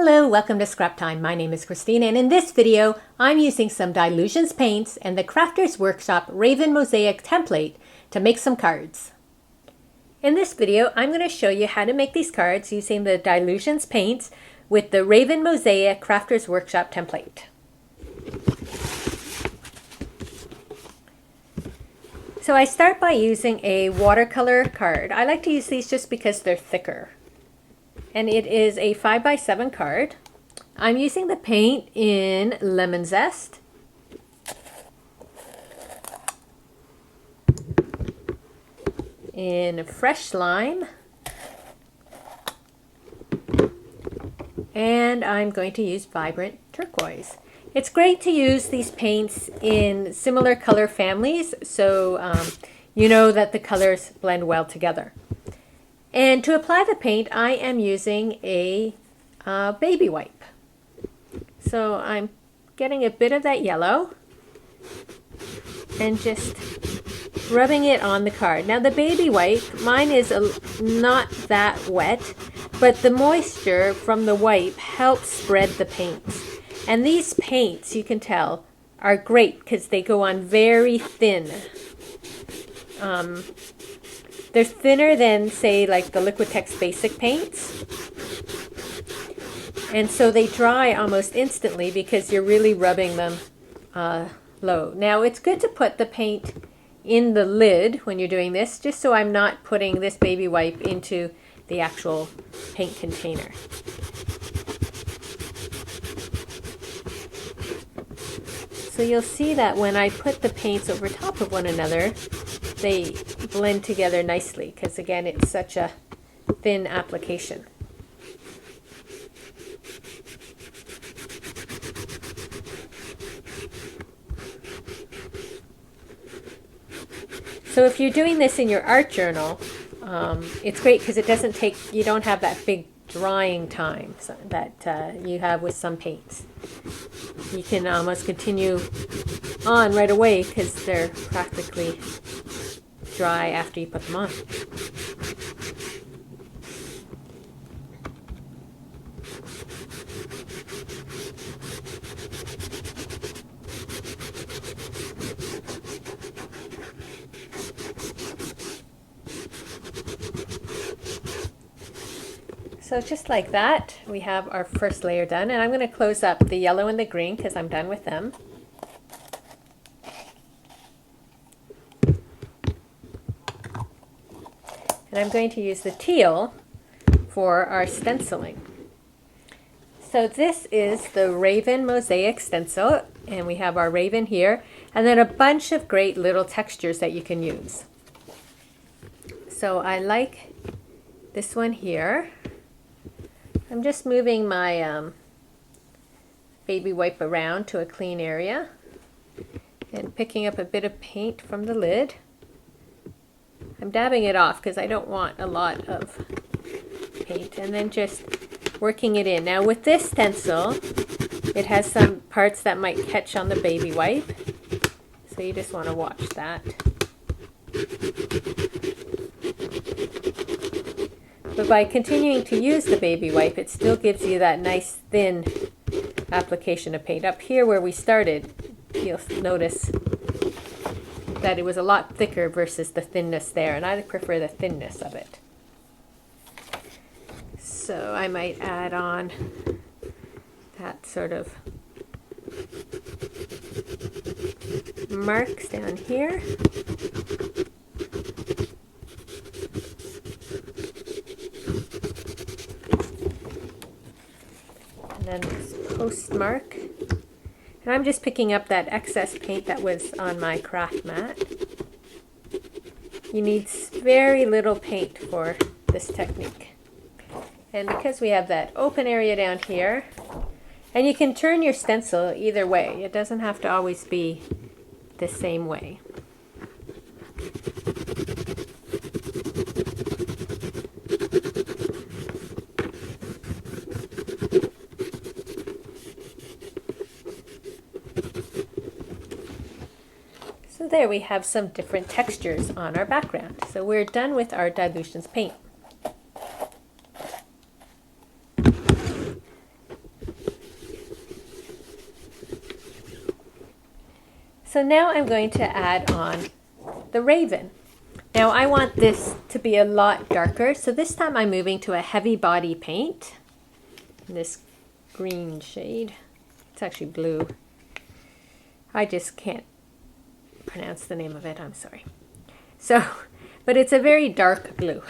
Hello, welcome to Scrap Time. My name is Christine, and in this video I'm using some Dylusions Paints and the Crafters Workshop Raven Mosaic template to make some cards. In this video I'm going to show you how to make these cards using the Dylusions Paints with the Raven Mosaic Crafters Workshop template. So I start by using a watercolor card. I like to use these just because they're thicker. And it is a 5x7 card. I'm using the paint in Lemon Zest. In Fresh Lime. And I'm going to use Vibrant Turquoise. It's great to use these paints in similar color families so you know that the colors blend well together. And to apply the paint, I am using a baby wipe. So I'm getting a bit of that yellow and just rubbing it on the card. Now the baby wipe, mine is not that wet, but the moisture from the wipe helps spread the paints. And these paints, you can tell, are great because they go on very thin. They're thinner than, say, like the Liquitex basic paints. And so they dry almost instantly because you're really rubbing them low. Now it's good to put the paint in the lid when you're doing this, just so I'm not putting this baby wipe into the actual paint container. So you'll see that when I put the paints over top of one another, they blend together nicely because, again, it's such a thin application. So if you're doing this in your art journal, it's great because it doesn't take, you don't have that big drying time that you have with some paints. You can almost continue on right away because they're practically dry after you put them on. So just like that, we have our first layer done, and I'm going to close up the yellow and the green because I'm done with them. And I'm going to use the teal for our stenciling. So this is the Raven Mosaic stencil, and we have our raven here, and then a bunch of great little textures that you can use. So I like this one here. I'm just moving my baby wipe around to a clean area and picking up a bit of paint from the lid. I'm dabbing it off because I don't want a lot of paint, and then just working it in. Now with this stencil, it has some parts that might catch on the baby wipe, so you just want to watch that. But by continuing to use the baby wipe, it still gives you that nice thin application of paint. Up here where we started, you'll notice that it was a lot thicker versus the thinness there, and I prefer the thinness of it. So I might add on that sort of marks down here. And then this postmark. And I'm just picking up that excess paint that was on my craft mat. You need very little paint for this technique. And because we have that open area down here, and you can turn your stencil either way. It doesn't have to always be the same way. So there we have some different textures on our background. So we're done with our Dylusions paint. So now I'm going to add on the Raven. Now I want this to be a lot darker, so this time I'm moving to a heavy body paint. This green shade. It's actually blue. I just can't pronounce the name of it, I'm sorry. So, but it's a very dark blue.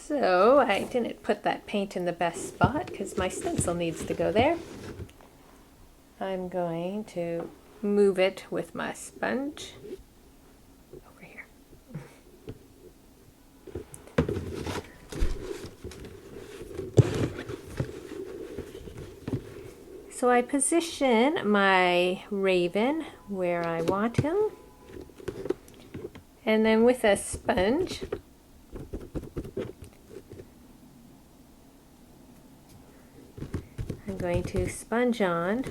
So I didn't put that paint in the best spot because my stencil needs to go there. I'm going to move it with my sponge over here. So I position my Raven where I want him, and then with a sponge I'm going to sponge on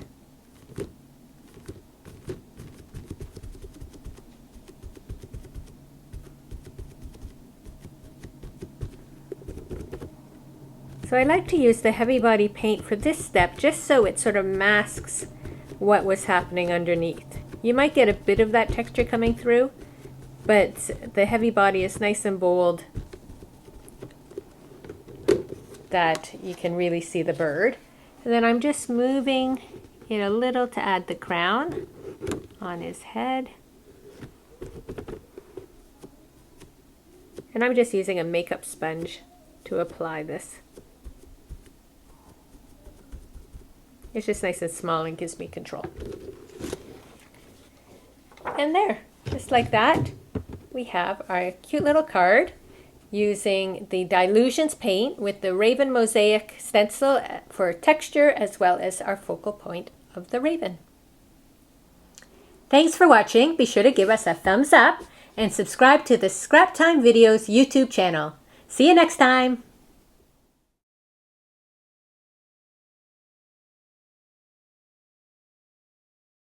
So I like to use the heavy body paint for this step just so it sort of masks what was happening underneath. You might get a bit of that texture coming through, but the heavy body is nice and bold that you can really see the bird. And then I'm just moving it a little to add the crown on his head. And I'm just using a makeup sponge to apply this. It's just nice and small and gives me control. And there, just like that, we have our cute little card using the Dylusions paint with the Raven Mosaic stencil for texture as well as our focal point of the Raven. Thanks for watching. Be sure to give us a thumbs up and subscribe to the Scrap Time Videos YouTube channel. See you next time.